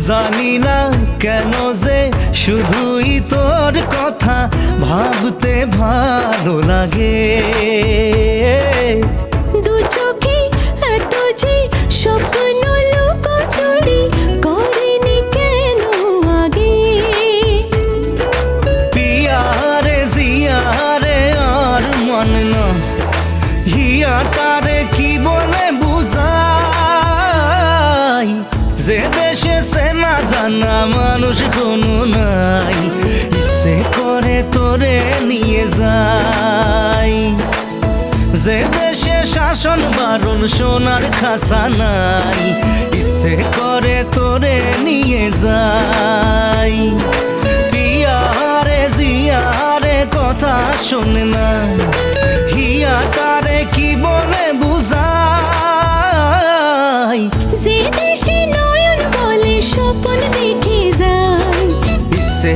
জানি না কেন যে শুধুই তোর কথা ভাবতে ভালো লাগে। দু চোখে এত যে স্বপ্ন লুকোচুরি করেনি কেন আগে। পিয়ারে জিয়ারে আর মন না হিয়াটারে কি বলে বুঝাই, যে দেশে সে না জানা মানুষ কোনো নাই, ইচ্ছে করে তোরে নিয়ে যাই। যে দেশে শাসন বারণ সোনার খাসা নাই, ইচ্ছে করে